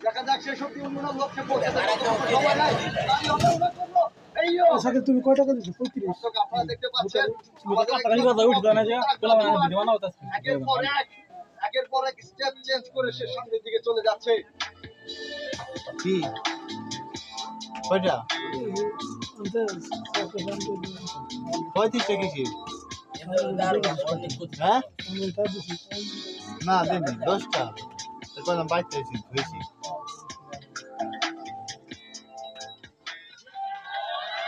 দেখা যাক শেষ অব্দি উন্নয়ন লক্ষ্যে পৌঁছাতে সময় নাই। আচ্ছা তুমি কয় টাকা দিচ্ছ? 35। আপনারা দেখতে পাচ্ছেন একের পর এক স্টেপ চেঞ্জ করে সে সামনের দিকে চলে যাচ্ছে। কি কয়টা 35 টাকা কি? হ্যাঁ না দেনি 10টা এরপর আমি বাইতে আছি বেশি।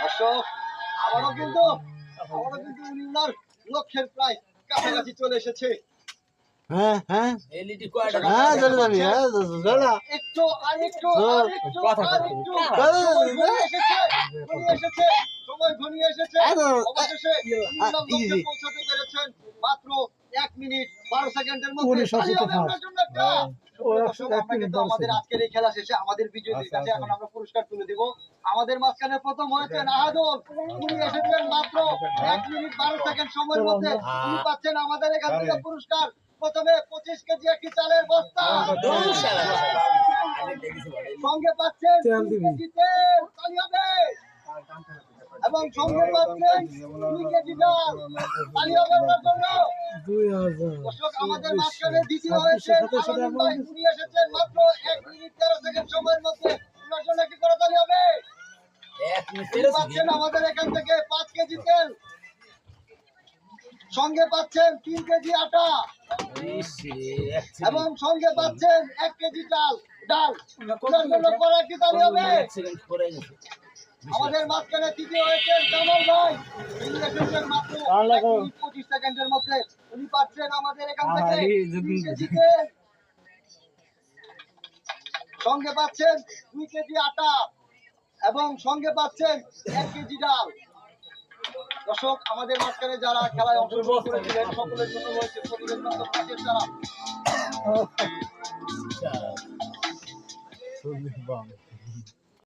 দর্শক আবারও কিন্তু উনার লক্ষ্যের প্রায় কাছাকাছি চলে এসেছে। হ্যাঁ হ্যাঁ হ্যাঁ চলে যাবি। হ্যাঁ চলে একটু আরেকটু সময় ঘনিয়ে এসেছে। অবশেষে লক্ষ্যে পৌঁছাতে পেরেছেন মাত্র 1 মিনিট 12 সেকেন্ডের মধ্যে। আমাদের আজকের এই খেলা শেষে আমাদের বিজয়ীদের কাছে এখন আমরা পুরস্কার তুলে দিব। আমাদের মাঝখানে প্রথম হয়েছেন আহাদুল, উনি এসেছেন মাত্র 1 মিনিট 12 সেকেন্ড সময়ের মধ্যে। উনি পাচ্ছেন আমাদের এখান থেকে পুরস্কার। প্রথমে 25 কেজি একটি চালের বস্তা, সঙ্গে পাচ্ছেন 3 কেজি তেল, তালি হবে, এবং সঙ্গে পাচ্ছেন 2 কেজি ডাল, তালি হবে ওনার জন্য। 2000 দর্শক আমাদের মাঝখানে দ্বিতীয় হয়েছেন আনন্দ ভাই, উনি এসেছেন মাত্র 1 মিনিট 13 সেকেন্ড সময়ের মধ্যে। ওনার জন্য কি করে তালি হবে? পাচ্ছেন আমাদের এখান থেকে 5 কেজি তেল, সঙ্গে পাচ্ছেন 3 কেজি আটা, এবং সঙ্গে পাচ্ছেন 1 কেজি ডাল। ওনার জন্য করা কি তালি হবে? আমাদের মাঝখানে তৃতীয় হয়েছেন কামাল ভাই, উনি এসেছেন মাত্র 1 মিনিট 25 সেকেন্ডের মধ্যে। উনি পাচ্ছেন আমাদের এখান থেকে 3 কেজি তেল, সঙ্গে পাচ্ছেন 2 কেজি আটা, এবং সঙ্গে পাচ্ছেন 1 কেজি ডাল। দর্শক আমাদের মাঝখানে যারা খেলায় অংশগ্রহণ করেছিলেন সকলের জন্য রয়েছে প্রতিবেদন প্যাকেজ দ্বারা।